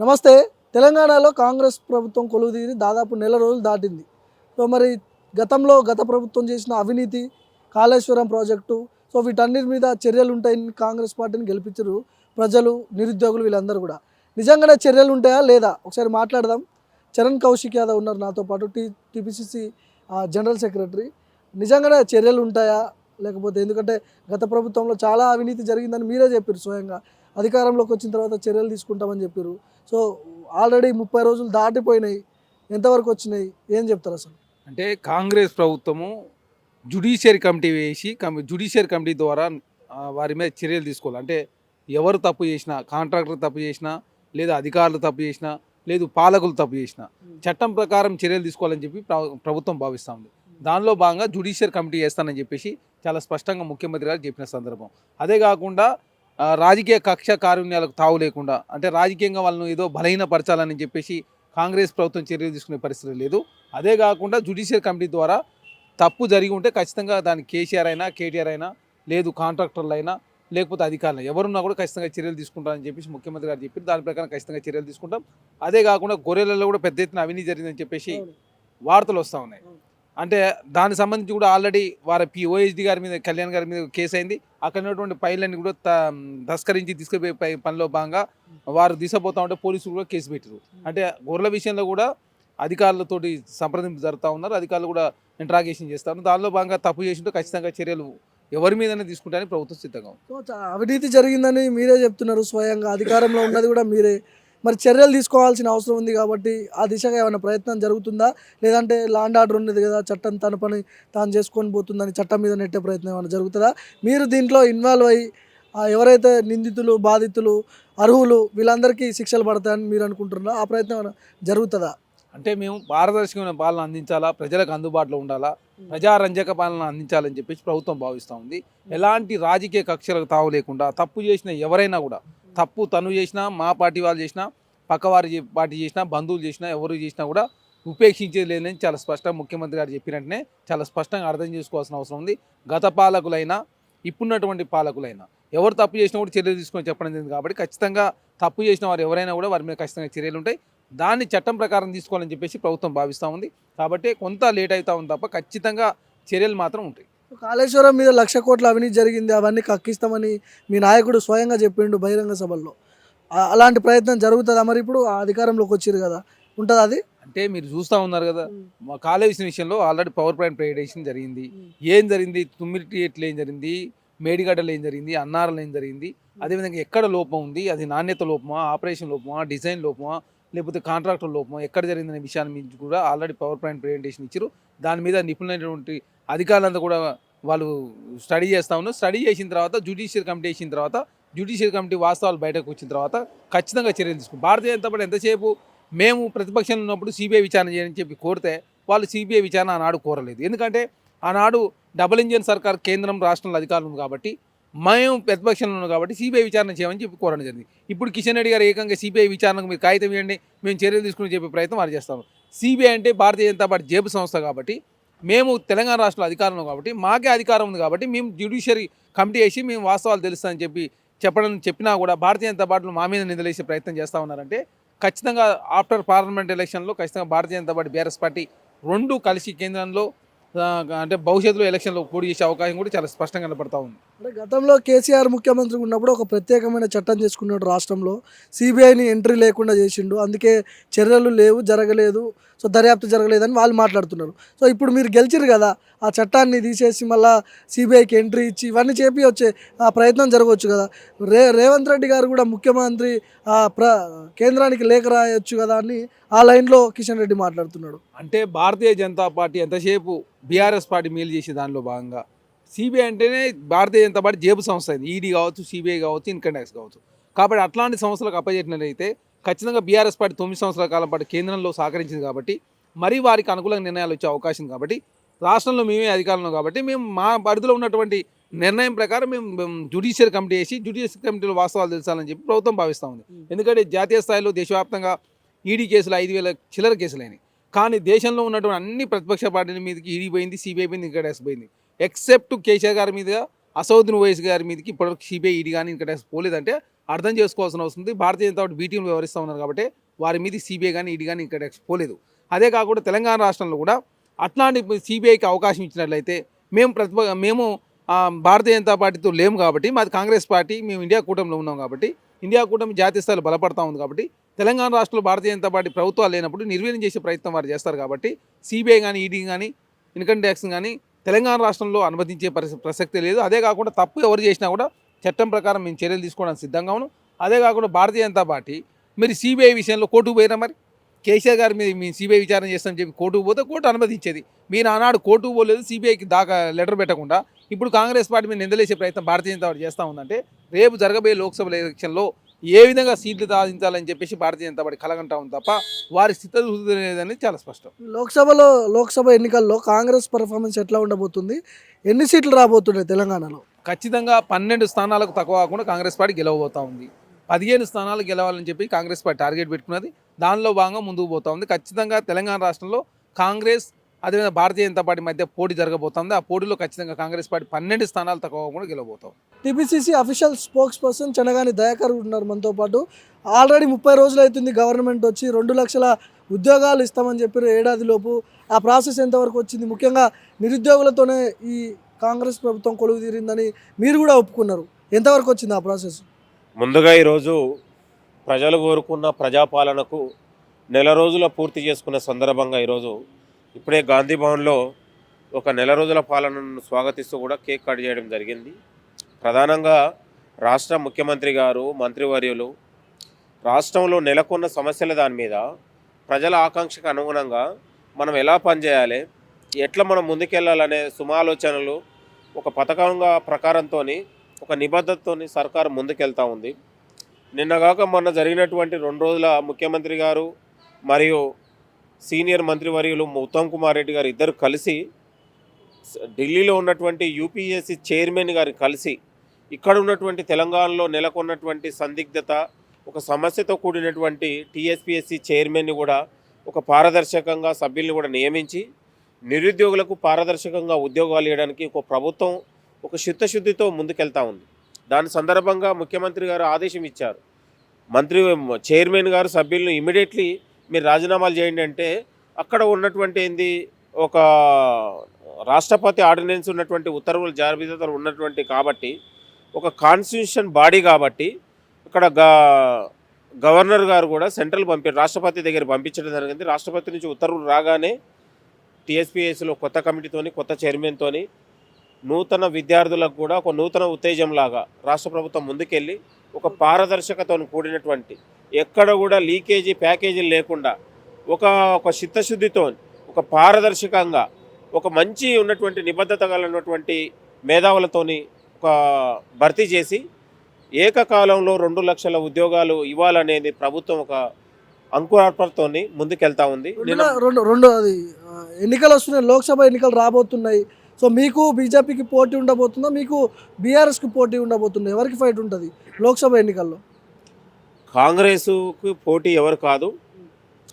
నమస్తే. తెలంగాణలో కాంగ్రెస్ ప్రభుత్వం కొలువుదీరి దాదాపు నెల రోజులు దాటింది. సో మరి గత ప్రభుత్వం చేసిన అవినీతి, కాళేశ్వరం ప్రాజెక్టు, సో వీటన్నిటి మీద చర్యలు ఉంటాయని కాంగ్రెస్ పార్టీని గెలిపించారు ప్రజలు, నిరుద్యోగులు వీళ్ళందరూ కూడా. నిజంగానే చర్యలు ఉంటాయా లేదా ఒకసారి మాట్లాడదాం. చరణ్ కౌశిక్ యాదవ్ ఉన్నారు నాతో పాటు, టీపీసీసీ జనరల్ సెక్రటరీ. నిజంగానే చర్యలు ఉంటాయా లేకపోతే, ఎందుకంటే గత ప్రభుత్వంలో చాలా అవినీతి జరిగిందని మీరే చెప్పారు స్వయంగా. అధికారంలోకి వచ్చిన తర్వాత చర్యలు తీసుకుంటామని చెప్పారు. సో ఆల్రెడీ 30 రోజులు దాటిపోయినాయి. ఎంతవరకు వచ్చినాయి, ఏం చెప్తారు అసలు? అంటే కాంగ్రెస్ ప్రభుత్వము జ్యుడిషియరీ కమిటీ వేసి జ్యుడిషియరీ కమిటీ ద్వారా వారి మీద చర్యలు తీసుకోవాలి. అంటే ఎవరు తప్పు చేసినా, కాంట్రాక్టర్ తప్పు చేసినా, లేదా అధికారులు తప్పు చేసినా, లేదు పాలకులు తప్పు చేసినా చట్టం ప్రకారం చర్యలు తీసుకోవాలని చెప్పి ప్రభుత్వం భావిస్తూ ఉంది. దానిలో భాగంగా జ్యుడిషియరీ కమిటీ వేస్తానని చెప్పేసి చాలా స్పష్టంగా ముఖ్యమంత్రి గారు చెప్పిన సందర్భం. అదే కాకుండా రాజకీయ కక్ష కారుణ్యాలకు తావు లేకుండా, అంటే రాజకీయంగా వాళ్ళను ఏదో బలహీనపరచాలని చెప్పేసి కాంగ్రెస్ ప్రభుత్వం చర్యలు తీసుకునే పరిస్థితి లేదు. అదే కాకుండా జ్యుడిషియల్ కమిటీ ద్వారా తప్పు జరిగి ఉంటే ఖచ్చితంగా దానికి కేసీఆర్ అయినా, కేటీఆర్ అయినా, లేదు కాంట్రాక్టర్లు అయినా, లేకపోతే అధికారులు ఎవరున్నా కూడా ఖచ్చితంగా చర్యలు తీసుకుంటారని చెప్పేసి ముఖ్యమంత్రి గారు చెప్పారు. దాని ప్రకారం ఖచ్చితంగా చర్యలు తీసుకుంటాం. అదే కాకుండా గొర్రెలలో కూడా పెద్ద ఎత్తున అవినీతి జరిగిందని చెప్పేసి వార్తలు వస్తూ ఉన్నాయి. అంటే దానికి సంబంధించి కూడా ఆల్రెడీ వారి ఓఎస్డీ గారి మీద, కళ్యాణ్ గారి మీద కేసు అయింది. అక్కడ ఉన్నటువంటి ఫైళ్ళని కూడా తస్కరించి తీసుకుపోయే పనిలో భాగంగా వారు తీసుకుపోతా ఉంటే పోలీసులు కూడా కేసు పెట్టారు. అంటే గొర్రెల విషయంలో కూడా అధికారులతోటి సంప్రదింపు జరుగుతూ ఉన్నారు. అధికారులు కూడా ఇంట్రాగేషన్ చేస్తారు. దానిలో భాగంగా తప్పు చేసింటే ఖచ్చితంగా చర్యలు ఎవరి మీదనే తీసుకుంటారని ప్రభుత్వం సిద్ధంగా ఉంది. సో అవినీతి జరిగిందని మీరే చెప్తున్నారు స్వయంగా, అధికారంలో ఉన్నది కూడా మీరే. మరి చర్యలు తీసుకోవాల్సిన అవసరం ఉంది కాబట్టి ఆ దిశగా ఏమైనా ప్రయత్నం జరుగుతుందా, లేదంటే లాండ్ ఆర్డర్ ఉన్నది కదా, చట్టం తన పని తాను చేసుకొని పోతుందని చట్టం మీద నెట్టే ప్రయత్నం ఏమైనా జరుగుతుందా? మీరు దీంట్లో ఇన్వాల్వ్ అయ్యి ఎవరైతే నిందితులు, బాధితులు, అర్హులు వీళ్ళందరికీ శిక్షలు పడతాయని మీరు అనుకుంటున్నారా? ఆ ప్రయత్నం ఏమైనా జరుగుతుందా? అంటే మేము పారదర్శకమైన పాలన అందించాలా, ప్రజలకు అందుబాటులో ఉండాలా, ప్రజారంజక పాలన అందించాలని చెప్పేసి ప్రభుత్వం భావిస్తూ ఉంది. ఎలాంటి రాజకీయ కక్షలకు తావు లేకుండా తప్పు చేసిన ఎవరైనా కూడా, తప్పు తను చేసినా, మా పార్టీ వాళ్ళు చేసినా, పక్కవారి పార్టీ చేసినా, బంధువులు చేసినా, ఎవరు చేసినా కూడా ఉపేక్షించేది లేదని చాలా స్పష్టంగా ముఖ్యమంత్రి గారు చెప్పినట్టునే చాలా స్పష్టంగా అర్థం చేసుకోవాల్సిన అవసరం ఉంది. గత పాలకులైనా, ఇప్పుడున్నటువంటి పాలకులైనా ఎవరు తప్పు చేసినా కూడా చర్యలు తీసుకొని చెప్పడం జరిగింది. కాబట్టి ఖచ్చితంగా తప్పు చేసిన వారు ఎవరైనా కూడా వారి మీద ఖచ్చితంగా చర్యలు ఉంటాయి. దాన్ని చట్టం ప్రకారం తీసుకోవాలని చెప్పేసి ప్రభుత్వం భావిస్తూ ఉంది. కాబట్టి కొంత లేట్ అవుతూ ఉంది తప్ప ఖచ్చితంగా చర్యలు మాత్రం ఉంటాయి. కాళేశ్వరం మీద 1,00,000 కోట్ల అవినీతి జరిగింది, అవన్నీ కక్కిస్తామని మీ నాయకుడు స్వయంగా చెప్పిండు బహిరంగ సభల్లో. అలాంటి ప్రయత్నం జరుగుతుందా? మరి ఇప్పుడు అధికారంలోకి వచ్చారు కదా, ఉంటుందా అది? అంటే మీరు చూస్తూ ఉన్నారు కదా, మా కాలేజీ విషయంలో ఆల్రెడీ పవర్ ప్లాంట్ ప్రైవేటైజేషన్ జరిగింది. ఏం జరిగింది? తుమ్మిరిటిలో ఏం జరిగింది, మేడిగడ్డలో ఏం జరిగింది, అన్నారంలో ఏం జరిగింది, అదేవిధంగా ఎక్కడ లోపం ఉంది, అది నాణ్యత లోపమా, ఆపరేషన్ లోపమా, డిజైన్ లోపమా, లేకపోతే కాంట్రాక్టర్ లోపమా, ఎక్కడ జరిగిందనే విషయాన్ని మీద కూడా ఆల్రెడీ పవర్ ప్లాంట్ ప్రైవేటైజేషన్ ఇచ్చారు. దాని మీద నిపుణులైనటువంటి అధికారులంతా కూడా వాళ్ళు స్టడీ చేస్తూ ఉన్నారు. స్టడీ చేసిన తర్వాత జ్యుడిషియల్ కమిటీ వేసిన తర్వాత, జ్యుడిషియల్ కమిటీ వాస్తవాలు బయటకు వచ్చిన తర్వాత ఖచ్చితంగా చర్యలు తీసుకుంటారు. భారతీయ జనతా పార్టీ ఎంతసేపు మేము ప్రతిపక్షంలో ఉన్నప్పుడు సిబిఐ విచారణ చేయని చెప్పి కోరితే వాళ్ళు సిబిఐ విచారణ ఆనాడు కోరలేదు. ఎందుకంటే ఆనాడు డబుల్ ఇంజిన్ సర్కార్, కేంద్రం రాష్ట్రంలో అధికారులు ఉంది కాబట్టి, మేము ప్రతిపక్షంలో ఉన్నాం కాబట్టి సిబిఐ విచారణ చేయమని చెప్పి కోరడం జరిగింది. ఇప్పుడు కిషన్ రెడ్డి గారు ఏకంగా సిబిఐ విచారణకు మీరు కాగితం ఇవ్వండి, మేము చర్యలు తీసుకుని చెప్పే ప్రయత్నం వారు చేస్తాము. సిబిఐ అంటే భారతీయ జనతా పార్టీ జేబు సంస్థ కాబట్టి, మేము తెలంగాణ రాష్ట్రంలో అధికారంలో కాబట్టి, మాకే అధికారం ఉంది కాబట్టి మేము జ్యుడిషియరీ కమిటీ వేసి మేము వాస్తవాలు తెలుస్తామని చెప్పినా కూడా భారతీయ జనతా పార్టీలో మా మీద నిందలేసే ప్రయత్నం చేస్తూ ఉన్నారంటే ఖచ్చితంగా ఆఫ్టర్ పార్లమెంట్ ఎలక్షన్లో ఖచ్చితంగా Bharatiya Janata party, BRS party రెండు కలిసి కేంద్రంలో అంటే భవిష్యత్తులో ఎలక్షన్లో పోటీ చేసే అవకాశం కూడా చాలా స్పష్టంగా కనపడతా ఉంది. అంటే గతంలో కేసీఆర్ ముఖ్యమంత్రి ఉన్నప్పుడు ఒక ప్రత్యేకమైన చట్టం చేసుకున్నాడు రాష్ట్రంలో, సిబిఐని ఎంట్రీ లేకుండా చేసిండు, అందుకే చర్యలు లేవు, జరగలేదు, సో దర్యాప్తు జరగలేదని వాళ్ళు మాట్లాడుతున్నారు. సో ఇప్పుడు మీరు గెలిచిరు కదా, ఆ చట్టాన్ని తీసేసి మళ్ళీ సిబిఐకి ఎంట్రీ ఇచ్చి ఇవన్నీ చేపి వచ్చే ఆ ప్రయత్నం జరగవచ్చు కదా. రేవంత్ రెడ్డి గారు కూడా ముఖ్యమంత్రి కేంద్రానికి లేఖ రాయొచ్చు కదా అని ఆ లైన్లో కిషన్ రెడ్డి మాట్లాడుతున్నాడు. అంటే భారతీయ జనతా పార్టీ ఎంతసేపు బీఆర్ఎస్ పార్టీ మేలు చేసే దానిలో భాగంగా సిబిఐ అంటేనే భారతీయ జనతా పార్టీ జేబు సంస్థ అయింది. ఈడీ కావచ్చు, సిబిఐ కావచ్చు, ఇన్కమ్ ట్యాక్స్ కావచ్చు. కాబట్టి అట్లాంటి సంస్థలకు అప్పచెట్టినట్లయితే ఖచ్చితంగా బీఆర్ఎస్ పార్టీ 9 సంవత్సరాల కాలం పాటు కేంద్రంలో సహకరించింది కాబట్టి, మరీ వారికి అనుకూలంగా నిర్ణయాలు వచ్చే అవకాశం కాబట్టి, రాష్ట్రంలో మేమే అధికారంలో కాబట్టి మేము మా పరిధిలో ఉన్నటువంటి నిర్ణయం ప్రకారం మేము జ్యుడిషియల్ కమిటీ వేసి జ్యుడిషియల్ కమిటీలో వాస్తవాలు తెలుసాలని చెప్పి ప్రభుత్వం భావిస్తూ ఉంది. ఎందుకంటే జాతీయ స్థాయిలో దేశవ్యాప్తంగా ఈడీ కేసులు 5,000 చిల్లర కేసులైనవి. కానీ దేశంలో ఉన్నటువంటి అన్ని ప్రతిపక్ష పార్టీల మీదకి ఈడీ పోయింది, సిబిఐ పోయింది, ఇన్కమ్ ట్యాక్స్ పోయింది. ఎక్సెప్ట్ కేసీఆర్ గారి మీద, అసౌద్దీన్ ఓవైసీ గారి మీదకి ఇప్పటివరకు సిబిఐ, ఈడీ కానీ ఇన్కమ్ ట్యాక్స్ పోలేదంటే అర్థం చేసుకోవాల్సిన అవసరం ఉంది. భారతీయ జనతా పార్టీ బి టీంలు వ్యవహరిస్తూ ఉన్నారు కాబట్టి వారి మీద సిబిఐ కానీ ఈడీ కానీ ఇక్కడ పోలేదు. అదే కాకుండా తెలంగాణ రాష్ట్రంలో కూడా అట్లాంటి సిబిఐకి అవకాశం ఇచ్చినట్లయితే మేము భారతీయ జనతా పార్టీతో లేము కాబట్టి మాది కాంగ్రెస్ పార్టీ, మేము ఇండియా కూటమిలో ఉన్నాం కాబట్టి ఇండియా కూటమి జాతీయ స్థాయిలో బలపడతా ఉంది కాబట్టి తెలంగాణ రాష్ట్రంలో భారతీయ జనతా పార్టీ ప్రభుత్వాలు లేనప్పుడు నిర్వీర్యం చేసే ప్రయత్నం వారు చేస్తారు కాబట్టి సిబిఐ కానీ ఈడీ కానీ ఇన్కమ్ ట్యాక్స్ కానీ తెలంగాణ రాష్ట్రంలో అనుమతించే ప్రసక్తే లేదు. అదే కాకుండా తప్పు ఎవరు చేసినా కూడా చట్టం ప్రకారం మేము చర్యలు తీసుకోవడానికి సిద్ధంగా ఉన్నాం. అదే కాకుండా భారతీయ జనతా పార్టీ మీరు సిబిఐ విషయంలో కోర్టుకు పోయినా మరి కేసీఆర్ గారి మీద మీ సిబిఐ విచారణ చేస్తామని చెప్పి కోర్టుకు పోతే కోర్టు అనుమతించేది. మీరు ఆనాడు కోర్టుకు పోలేదు, సిబిఐకి దాకా లెటర్ పెట్టకుండా ఇప్పుడు కాంగ్రెస్ పార్టీ మీద నిందలేసే ప్రయత్నం భారతీయ జనతా పార్టీ చేస్తూ ఉందంటే రేపు జరగబోయే లోక్సభ ఎలక్షన్లో ఏ విధంగా సీట్లు సాధించాలని చెప్పేసి భారతీయ జనతా పార్టీ కలగంటా ఉంది తప్ప వారి స్థితి లేదని చాలా స్పష్టం. లోక్సభ ఎన్నికల్లో కాంగ్రెస్ పర్ఫార్మెన్స్ ఎట్లా ఉండబోతుంది? ఎన్ని సీట్లు రాబోతున్నాయి తెలంగాణలో? ఖచ్చితంగా 12 స్థానాలకు తక్కువ కాకుండా కాంగ్రెస్ పార్టీ గెలవబోతూ ఉంది. 15 స్థానాలు గెలవాలని చెప్పి కాంగ్రెస్ పార్టీ టార్గెట్ పెట్టుకున్నది. దానిలో భాగంగా ముందుకు పోతా ఉంది. ఖచ్చితంగా తెలంగాణ రాష్ట్రంలో కాంగ్రెస్ అదేవిధంగా భారతీయ జనతా పార్టీ మధ్య పోటీ జరగబోతుంది. ఆ పోటీలో ఖచ్చితంగా కాంగ్రెస్ పార్టీ 12 స్థానాలు తక్కువ కూడా గెలవబోతాం. TPCC official spokesperson Chenagani Dayakar ఉన్నారు మనతో పాటు. ఆల్రెడీ 30 రోజులు అవుతుంది గవర్నమెంట్ వచ్చి 2 లక్షల ఉద్యోగాలు ఇస్తామని చెప్పారు ఏడాదిలోపు. ఆ ప్రాసెస్ ఎంతవరకు వచ్చింది? ముఖ్యంగా నిరుద్యోగులతోనే ఈ కాంగ్రెస్ ప్రభుత్వం కొలువు తీరిందని మీరు కూడా ఒప్పుకున్నారు. ఎంతవరకు వచ్చింది ఆ ప్రాసెస్? ముందుగా ఈరోజు ప్రజలు కోరుకున్న ప్రజాపాలనకు నెల రోజుల పూర్తి చేసుకున్న సందర్భంగా ఈరోజు ఇప్పుడే గాంధీ భవన్లో ఒక నెల రోజుల పాలనను స్వాగతిస్తూ కూడా కేక్ కట్ చేయడం జరిగింది. ప్రధానంగా రాష్ట్ర ముఖ్యమంత్రి గారు, మంత్రివర్యులు రాష్ట్రంలో నెలకొన్న సమస్యల దాని మీద ప్రజల ఆకాంక్షకు అనుగుణంగా మనం ఎలా పనిచేయాలి, ఎట్లా మనం ముందుకెళ్ళాలనే సుమాలోచనలు ఒక పథకంగా ప్రకారంతో ఒక నిబద్ధతతో సర్కారు ముందుకెళ్తూ ఉంది. నిన్నగాక మొన్న జరిగినటువంటి 2 రోజుల ముఖ్యమంత్రి గారు మరియు సీనియర్ మంత్రివర్యులు ఉత్తమ్ కుమార్ రెడ్డి గారు ఇద్దరు కలిసి ఢిల్లీలో ఉన్నటువంటి యూపీఎస్సీ చైర్మన్ గారు కలిసి ఇక్కడ ఉన్నటువంటి తెలంగాణలో నెలకొన్నటువంటి సందిగ్ధత, ఒక సమస్యతో కూడినటువంటి టీఎస్పీఎస్సీ చైర్మన్ని కూడా ఒక పారదర్శకంగా సభ్యుల్ని కూడా నియమించి నిరుద్యోగులకు పారదర్శకంగా ఉద్యోగాలు ఇవ్వడానికి ఒక ప్రభుత్వం ఒక చిత్తశుద్ధితో ముందుకెళ్తా ఉంది. దాని సందర్భంగా ముఖ్యమంత్రి గారు ఆదేశం ఇచ్చారు. చైర్మన్ గారు సభ్యులను ఇమీడియట్లీ మీరు రాజీనామాలు చేయండి అంటే అక్కడ ఉన్నటువంటి ఒక రాష్ట్రపతి ఆర్డినెన్స్ ఉన్నటువంటి ఉత్తర్వుల జాబితాలో ఉన్నటువంటి కాబట్టి ఒక కాన్స్టిట్యూషన్ బాడీ కాబట్టి ఇక్కడ గవర్నర్ గారు కూడా సెంట్రల్ రాష్ట్రపతి దగ్గర పంపించడం జరిగింది. రాష్ట్రపతి నుంచి ఉత్తర్వులు రాగానే టీఎస్పీఎస్లో కొత్త కమిటీతోని కొత్త చైర్మన్తోని నూతన విద్యార్థులకు కూడా ఒక నూతన ఉత్తేజంలాగా రాష్ట్ర ప్రభుత్వం ముందుకెళ్ళి ఒక పారదర్శకతతో కూడినటువంటి ఎక్కడ కూడా లీకేజీ ప్యాకేజీలు లేకుండా ఒక చిత్తశుద్ధితో ఒక పారదర్శకంగా ఒక మంచి ఉన్నటువంటి నిబద్ధత కలిగినటువంటి మేధావులతోని ఒక భర్తీ చేసి ఏకకాలంలో 2 లక్షల ఉద్యోగాలు ఇవ్వాలనేది ప్రభుత్వం ఒక అంకురార్పణతో ముందుకెళ్తా ఉంది. ఎన్నికలు వస్తున్నాయి, లోక్సభ ఎన్నికలు రాబోతున్నాయి. సో మీకు బీజేపీకి పోటీ ఉండబోతుందా, మీకు బీఆర్ఎస్కి పోటీ ఉండబోతుందా? ఎవరికి ఫైట్ ఉంటుంది లోక్సభ ఎన్నికల్లో? కాంగ్రెస్కు పోటీ ఎవరు కాదు.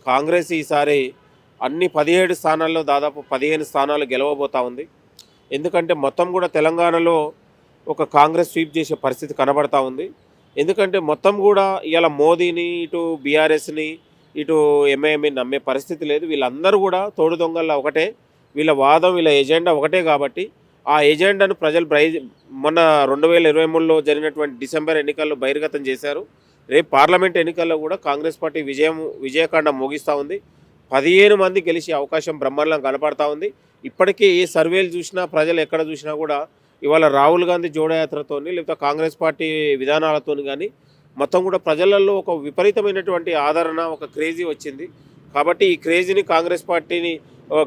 కాంగ్రెస్ ఈసారి అన్ని 17 స్థానాల్లో దాదాపు 15 స్థానాలు గెలవబోతూ ఉంది. ఎందుకంటే మొత్తం కూడా తెలంగాణలో ఒక కాంగ్రెస్ స్వీప్ చేసే పరిస్థితి కనబడతా ఉంది. ఎందుకంటే మొత్తం కూడా ఇవాళ మోదీని, ఇటు బీఆర్ఎస్ని, ఇటు ఎంఐఎంని నమ్మే పరిస్థితి లేదు. వీళ్ళందరూ కూడా తోడు దొంగల్లో ఒకటే, వీళ్ళ వాదం, వీళ్ళ ఎజెండా ఒకటే. కాబట్టి ఆ ఎజెండాను ప్రజలు మొన్న 2023లో జరిగినటువంటి డిసెంబర్ ఎన్నికల్లో బహిర్గతం చేశారు. రేపు పార్లమెంట్ ఎన్నికల్లో కూడా కాంగ్రెస్ పార్టీ విజయకాండం ముగిస్తూ ఉంది. 15 మంది గెలిచే అవకాశం బ్రహ్మాండంగా కనపడతా ఉంది. ఇప్పటికే ఏ సర్వేలు చూసినా, ప్రజలు ఎక్కడ చూసినా కూడా ఇవాళ రాహుల్ గాంధీ జోడయాత్రతో లేకపోతే కాంగ్రెస్ పార్టీ విధానాలతో కానీ మొత్తం కూడా ప్రజలలో ఒక విపరీతమైనటువంటి ఆదరణ, ఒక క్రేజీ వచ్చింది. కాబట్టి ఈ క్రేజీని, కాంగ్రెస్ పార్టీని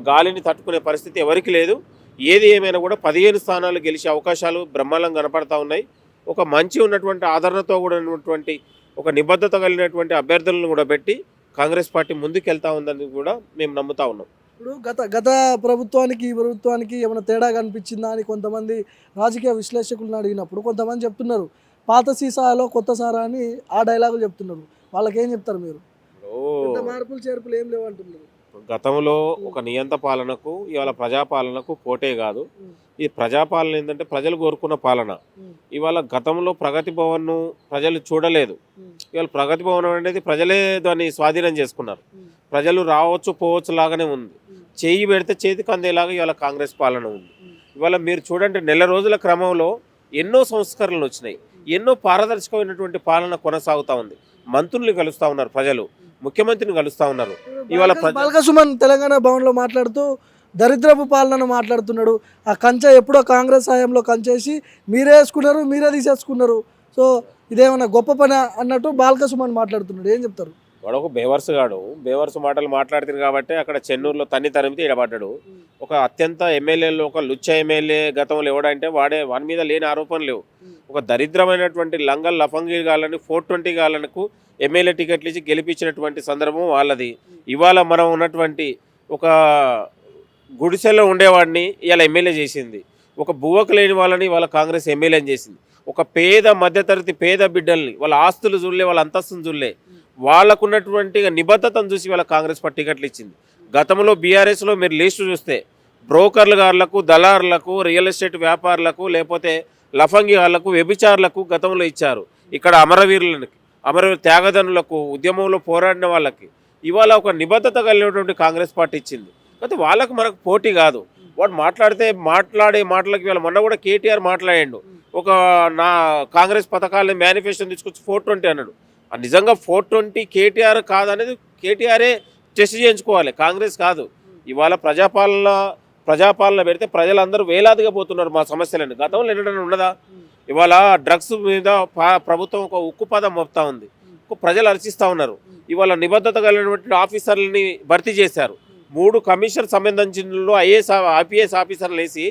గాలిని తట్టుకునే పరిస్థితి ఎవరికి లేదు. ఏది ఏమైనా కూడా 15 స్థానాలు గెలిచే అవకాశాలు బ్రహ్మాండంగా కనపడతా ఉన్నాయి. ఒక మంచి ఉన్నటువంటి ఆదరణతో కూడా ఉన్నటువంటి ఒక నిబద్ధత కలిగినటువంటి అభ్యర్థులను కూడా పెట్టి కాంగ్రెస్ పార్టీ ముందుకెళ్తా ఉందని కూడా మేము నమ్ముతా ఉన్నాం. ఇప్పుడు గత ప్రభుత్వానికి ఈ ప్రభుత్వానికి ఏమైనా తేడా కనిపించిందా అని కొంతమంది రాజకీయ విశ్లేషకులను అడిగినప్పుడు కొంతమంది చెప్తున్నారు పాత సీసాలో కొత్త సారా అని ఆ డైలాగులు చెప్తున్నారు. వాళ్ళకేం చెప్తారు మీరు? మార్పులు చేర్పులు ఏం లేవంటున్నారు. గతంలో ఒక నియంత పాలనకు ఇవాళ ప్రజాపాలనకు పోటే కాదు. ఈ ప్రజాపాలన ఏంటంటే ప్రజలు కోరుకున్న పాలన. ఇవాళ గతంలో ప్రగతి భవన్ను ప్రజలు చూడలేదు. ఇవాళ ప్రగతి భవన్ అనేది ప్రజలే దాన్ని స్వాధీనం చేసుకున్నారు. ప్రజలు రావచ్చు పోవచ్చు లాగానే ఉంది. చేయి పెడితే చేతికి అందేలాగా ఇవాళ కాంగ్రెస్ పాలన ఉంది. ఇవాళ మీరు చూడండి, నెల రోజుల క్రమంలో ఎన్నో సంస్కరణలు వచ్చినాయి, ఎన్నో పారదర్శకమైనటువంటి పాలన కొనసాగుతూ ఉంది. మంత్రుల్ని కలుస్తూ ఉన్నారు ప్రజలు, ముఖ్యమంత్రిని కలుస్తూ ఉన్నారు. ఇవాళ బాల్క సుమన్ తెలంగాణ భవన్లో మాట్లాడుతూ దరిద్రపు పాలన మాట్లాడుతున్నాడు. ఆ కంచె ఎప్పుడో కాంగ్రెస్ హయాంలో కంచేసి మీరే వేసుకున్నారు, మీరే తీసేసుకున్నారు. సో ఇదేమన్నా గొప్ప పని అన్నట్టు బాల్క సుమన్ మాట్లాడుతున్నాడు. ఏం చెప్తారు? వాడు ఒక బేవర్స్ మాటలు మాట్లాడుతుంది కాబట్టి అక్కడ చెన్నూరులో తరిమితే ఈడబడ్డాడు. ఒక అత్యంత ఎమ్మెల్యేలు, ఒక లుచ్చ ఎమ్మెల్యే గతంలో ఎవడంటే వాడి మీద లేని ఆరోపణలు లేవు. ఒక దరిద్రమైనటువంటి లంగల్ లఫంగి గాలని 420 గాలకు ఎమ్మెల్యే టికెట్లు ఇచ్చి గెలిపించినటువంటి సందర్భం వాళ్ళది. ఇవాళ మనం ఉన్నటువంటి ఒక గుడిసెలో ఉండేవాడిని ఇవాళ ఎమ్మెల్యే చేసింది. ఒక బువ్వకు లేని వాళ్ళని వాళ్ళ కాంగ్రెస్ ఎమ్మెల్యేని చేసింది. ఒక మధ్యతరగతి పేద బిడ్డల్ని వాళ్ళ ఆస్తులు చూడలే, వాళ్ళ అంతస్తును చూడలే, వాళ్ళకున్నటువంటి నిబద్ధతను చూసి వాళ్ళ కాంగ్రెస్ పార్టీ టికెట్లు ఇచ్చింది. గతంలో బీఆర్ఎస్లో మీరు లిస్టు చూస్తే బ్రోకర్లు గారులకు, దళారులకు, రియల్ ఎస్టేట్ వ్యాపారులకు, లేకపోతే లఫంగి గారులకు, వ్యభిచారులకు గతంలో ఇచ్చారు. ఇక్కడ అమరవీరులకు, త్యాగదనులకు, ఉద్యమంలో పోరాడిన వాళ్ళకి ఇవాళ ఒక నిబద్ధత కలిగినటువంటి కాంగ్రెస్ పార్టీ ఇచ్చింది. అయితే వాళ్ళకు మనకు పోటీ కాదు. వాడు మాట్లాడే మాటలకి వీళ్ళ మొన్న కూడా కేటీఆర్ మాట్లాడాడు. ఒక నా కాంగ్రెస్ పథకాలని మేనిఫెస్టోని తీసుకొచ్చి 420 అన్నాడు. నిజంగా 420 కేటీఆర్ కాదనేది కేటీఆరే టెస్ట్ చేయించుకోవాలి, కాంగ్రెస్ కాదు. ఇవాళ ప్రజాపాలన పెడితే ప్రజలందరూ వేలాదిగా పోతున్నారు మా సమస్యలను. గతంలో ఎన్నడన్నా ఉండదా? ఇవాళ డ్రగ్స్ మీద ప్రభుత్వం ఒక ఉక్కు పదం మోపుతా ఉంది, ప్రజలు అర్చిస్తూ ఉన్నారు. ఇవాళ నిబద్ధత కలిగినటువంటి ఆఫీసర్లని భర్తీ చేశారు. 3 కమిషన్ సంబంధించిన ఐపీఎస్ ఆఫీసర్లు వేసి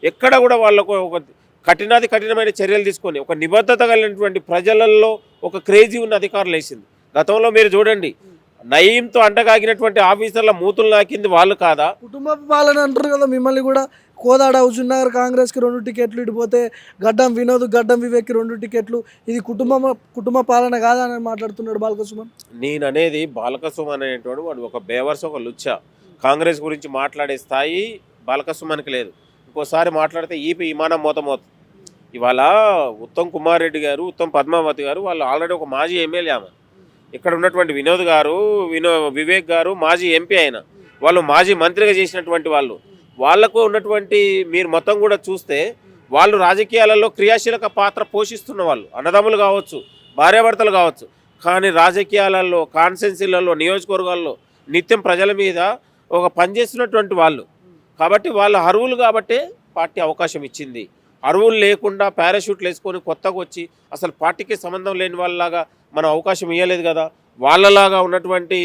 ఎక్కడ కూడా వాళ్ళకు ఒక కఠినమైన చర్యలు తీసుకొని ఒక నిబద్ధత కలిగినటువంటి ప్రజలలో ఒక క్రేజీ ఉన్న అధికారులు వేసింది. గతంలో మీరు చూడండి, నయీంతో అంటగాగినటువంటి ఆఫీసర్ల మూతులు నాకింది వాళ్ళు కాదా? కుటుంబ పాలన అంటారు కదా మిమ్మల్ని కూడా. కోదాడ హుజూర్నగర్ కాంగ్రెస్కి 2 టికెట్లు, ఇటుపోతే గడ్డం వినోద్, గడ్డం వివేక్కి 2 టికెట్లు. ఇది కుటుంబ పాలన కాదా అని మాట్లాడుతున్నాడు బాల్క సుమన్. నేను అనేది బాల్క సుమన్ అనేటువంటి వాడు ఒక బేవర్స్, ఒక లుచ్చ. కాంగ్రెస్ గురించి మాట్లాడే స్థాయి బాల్క సుమన్కి లేదు. ఇంకోసారి మాట్లాడితే విమానం మోతమోత. ఇవాళ ఉత్తమ్ కుమార్ రెడ్డి గారు, ఉత్తమ్ పద్మావతి గారు వాళ్ళు ఆల్రెడీ ఒక మాజీ ఎమ్మెల్యే. ఆమె ఇక్కడ ఉన్నటువంటి వినోద్ గారు, వివేక్ గారు మాజీ ఎంపీ అయిన వాళ్ళు, మాజీ మంత్రిగా చేసినటువంటి వాళ్ళకు ఉన్నటువంటి మీరు మొత్తం కూడా చూస్తే వాళ్ళు రాజకీయాలలో క్రియాశీలక పాత్ర పోషిస్తున్న వాళ్ళు, అన్నదమ్ములు కావచ్చు, భార్యాభర్తలు కావచ్చు. కానీ రాజకీయాలలో, కాన్స్టిట్యున్సీలలో, నియోజకవర్గాల్లో నిత్యం ప్రజల మీద ఒక పనిచేస్తున్నటువంటి వాళ్ళు. కాబట్టి వాళ్ళ అర్హులు కాబట్టే పార్టీ అవకాశం ఇచ్చింది. అర్హులు లేకుండా పారాషూట్లు వేసుకొని కొత్తగా వచ్చి అసలు పార్టీకి సంబంధం లేని వాళ్ళలాగా మనం అవకాశం ఇవ్వలేదు కదా. వాళ్ళలాగా ఉన్నటువంటి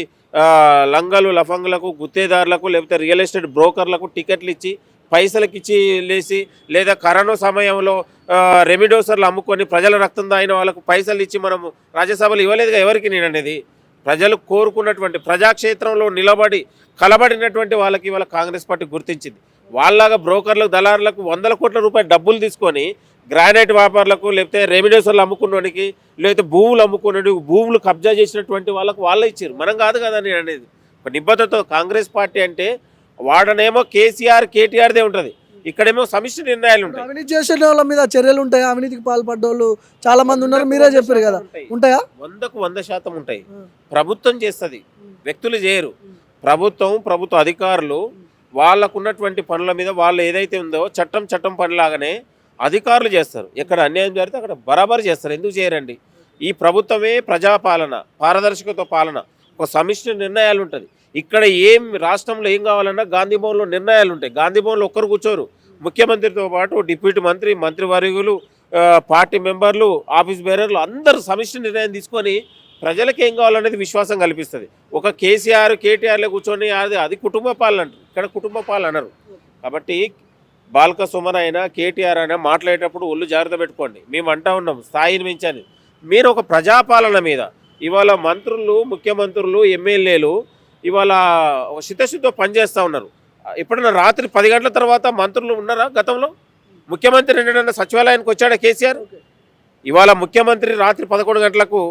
లంగలు లఫంగులకు, గుత్తేదారులకు, లేకపోతే రియల్ ఎస్టేట్ బ్రోకర్లకు టికెట్లు ఇచ్చి పైసలకి ఇచ్చి లేసి, లేదా కరోనా సమయంలో రెమిడోసర్లు అమ్ముకొని ప్రజల రక్తం దాగిన వాళ్ళకు పైసలు ఇచ్చి మనము రాజ్యసభలు ఇవ్వలేదుగా ఎవరికి. నేను అనేది ప్రజలు కోరుకున్నటువంటి ప్రజాక్షేత్రంలో నిలబడి కలబడినటువంటి వాళ్ళకి ఇవాళ కాంగ్రెస్ పార్టీ గుర్తించింది. వాళ్ళలాగా బ్రోకర్లకు, దళారులకు 100 కోట్ల రూపాయలు డబ్బులు తీసుకొని గ్రానైట్ వ్యాపారులకు, లేకపోతే రెమిడేషన్లు అమ్ముకున్నోడికి, లేకపోతే భూములు అమ్ముకున్నోడి, భూములు కబ్జా చేసినటువంటి వాళ్ళకు వాళ్ళే ఇచ్చారు, మనం కాదు కదా నేను అనేది. ఒక నిబద్ధత కాంగ్రెస్ పార్టీ అంటే వాడనేమో కేటీఆర్దే ఉంటుంది, ఇక్కడేమో సమిష్టి నిర్ణయాలు ఉంటాయి. అవినీతి చేసిన వాళ్ళ మీద చర్యలు ఉంటాయి. అవినీతికి పాల్పడ్డ వాళ్ళు చాలా మంది ఉన్నారు, మీరే చెప్పారు కదా. ఉంటాయా? 100కు 100% ఉంటాయి. ప్రభుత్వం చేస్తుంది, వ్యక్తులు చేయరు. ప్రభుత్వ అధికారులు వాళ్ళకున్నటువంటి పనుల మీద వాళ్ళు ఏదైతే ఉందో చట్టం పనిలాగానే అధికారులు చేస్తారు. ఎక్కడ అన్యాయం జరిగితే అక్కడ బరాబరు చేస్తారు. ఎందుకు చేయరండి? ఈ ప్రభుత్వమే ప్రజాపాలన, పారదర్శకత పాలన, ఒక సమిష్టి నిర్ణయాలు ఉంటుంది. ఇక్కడ రాష్ట్రంలో ఏం కావాలన్నా గాంధీ భవన్లో నిర్ణయాలు ఉంటాయి. గాంధీ భవన్లో ఒక్కరు కూర్చోరు. ముఖ్యమంత్రితో పాటు డిప్యూటీ మంత్రివర్యులు, పార్టీ మెంబర్లు, ఆఫీస్ బేరర్లు అందరూ సమిష్టి నిర్ణయం తీసుకొని ప్రజలకు ఏం కావాలనేది విశ్వాసం కల్పిస్తుంది. ఒక కేటీఆర్లో కూర్చొని అది కుటుంబ పాలన అంటారు, ఇక్కడ కుటుంబ పాలన అనరు. కాబట్టి బాల్క సుమన్ అయినా కేటీఆర్ అయినా మాట్లాడేటప్పుడు ఒళ్ళు జాగ్రత్త పెట్టుకోండి. మేము అంటా ఉన్నాం స్థాయిని మించని. మీరు ఒక ప్రజాపాలన మీద ఇవాళ మంత్రులు, ముఖ్యమంత్రులు, ఎమ్మెల్యేలు ఇవాళ చిత్తశుద్ధితో పనిచేస్తూ ఉన్నారు. ఎప్పుడన్నా రాత్రి 10 గంటల తర్వాత మంత్రులు ఉన్నారా? గతంలో ముఖ్యమంత్రి ఏంటంటే సచివాలయానికి వచ్చాడా కేసీఆర్? ఇవాళ ముఖ్యమంత్రి రాత్రి 11 గంటలకు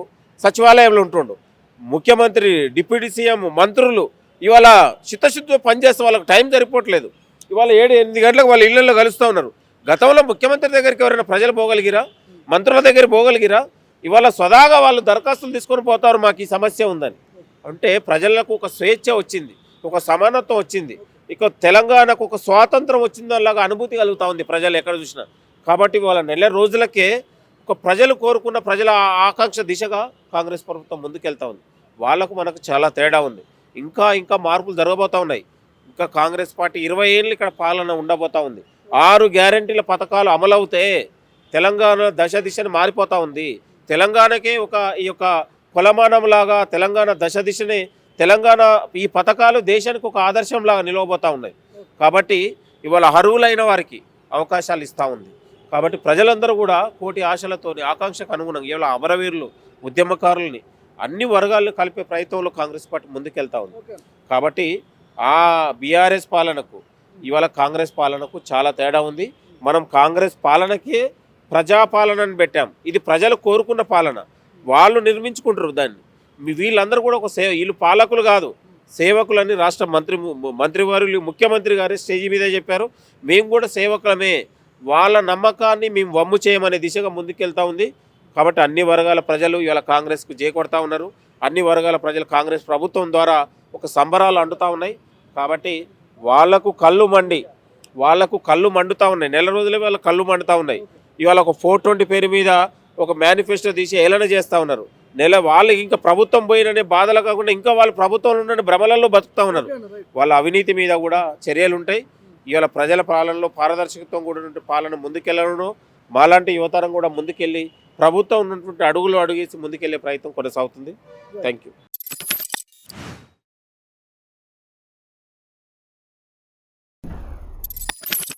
సచివాలయంలో ఉంటుండు. ముఖ్యమంత్రి, డిప్యూటీ సీఎం, మంత్రులు ఇవాళ చిత్తశుద్ధితో పనిచేస్తే వాళ్ళకి టైం సరిపోవట్లేదు. ఇవాళ 7-8 గంటలకు వాళ్ళ ఇళ్లలో కలుస్తూ ఉన్నారు. గతంలో ముఖ్యమంత్రి దగ్గరికి ఎవరైనా ప్రజలు పోగలిగిరా, మంత్రుల దగ్గర పోగలిగిరా? ఇవాళ స్వదాగా వాళ్ళు దరఖాస్తులు తీసుకొని పోతారు, మాకు ఈ సమస్య ఉందని. అంటే ప్రజలకు ఒక స్వేచ్ఛ వచ్చింది, ఒక సమానత్వం వచ్చింది, ఇక తెలంగాణకు ఒక స్వాతంత్రం వచ్చిందలాగా అనుభూతి కలుగుతూ ఉంది ప్రజలు ఎక్కడ చూసినా. కాబట్టి వాళ్ళ నెల రోజులకే ఒక ప్రజలు కోరుకున్న ప్రజల ఆకాంక్ష దిశగా కాంగ్రెస్ ప్రభుత్వం ముందుకెళ్తా ఉంది. వాళ్ళకు మనకు చాలా తేడా ఉంది. ఇంకా ఇంకా మార్పులు జరగబోతూ ఉన్నాయి. ఇంకా కాంగ్రెస్ పార్టీ 20 ఏళ్ళు ఇక్కడ పాలన ఉండబోతూ ఉంది. 6 గ్యారంటీల పథకాలు అమలవుతే తెలంగాణ దిశని మారిపోతూ ఉంది. తెలంగాణకే ఈ యొక్క కొలమానంలాగా తెలంగాణ దిశని తెలంగాణ ఈ పథకాలు దేశానికి ఒక ఆదర్శంలాగా నిలవబోతూ ఉన్నాయి. కాబట్టి ఇవాళ అర్హులైన వారికి అవకాశాలు ఇస్తూ ఉంది. కాబట్టి ప్రజలందరూ కూడా కోటి ఆశలతో ఆకాంక్షకు అనుగుణంగా ఇవాళ అమరవీరులు, ఉద్యమకారుల్ని అన్ని వర్గాలను కలిపే ప్రయత్నంలో కాంగ్రెస్ పార్టీ ముందుకెళ్తా ఉంది. కాబట్టి ఆ బీఆర్ఎస్ పాలనకు ఇవాళ కాంగ్రెస్ పాలనకు చాలా తేడా ఉంది. మనం కాంగ్రెస్ పాలనకే ప్రజాపాలనని పెట్టాం. ఇది ప్రజలు కోరుకున్న పాలన, వాళ్ళు నిర్మించుకుంటారు దాన్ని. వీళ్ళందరూ కూడా వీళ్ళు పాలకులు కాదు, సేవకులని రాష్ట్ర మంత్రివర్యులు ముఖ్యమంత్రి గారే స్టేజీ మీదే చెప్పారు. మేము కూడా సేవకులమే, వాళ్ళ నమ్మకాన్ని మేము వమ్ము చేయమనే దిశగా ముందుకెళ్తా ఉంది. కాబట్టి అన్ని వర్గాల ప్రజలు ఇవాళ కాంగ్రెస్కు జేకొడతా ఉన్నారు. అన్ని వర్గాల ప్రజలు కాంగ్రెస్ ప్రభుత్వం ద్వారా ఒక సంబరాలు అంటుతూ ఉన్నాయి. కాబట్టి వాళ్ళకు కళ్ళు మండుతూ ఉన్నాయి. నెల రోజులే వాళ్ళ కళ్ళు మండుతూ ఉన్నాయి. ఇవాళ ఒక 420 పేరు మీద ఒక మేనిఫెస్టో తీసి ఏలన చేస్తూ ఉన్నారు. వాళ్ళకి ఇంకా ప్రభుత్వం పోయిననే బాధలు కాకుండా ఇంకా వాళ్ళు ప్రభుత్వంలో ఉన్న భ్రమలలో బతుకుతూ ఉన్నారు. వాళ్ళ అవినీతి మీద కూడా చర్యలు ఉంటాయి. ఇవాళ ప్రజల పాలనలో పారదర్శకత్వం కూడా పాలన ముందుకెళ్ళడం, మాలాంటి యువతరం కూడా ముందుకెళ్ళి ప్రభుత్వం ఉన్నటువంటి అడుగులు అడుగేసి ముందుకెళ్లే ప్రయత్నం కొనసాగుతుంది. Thank you.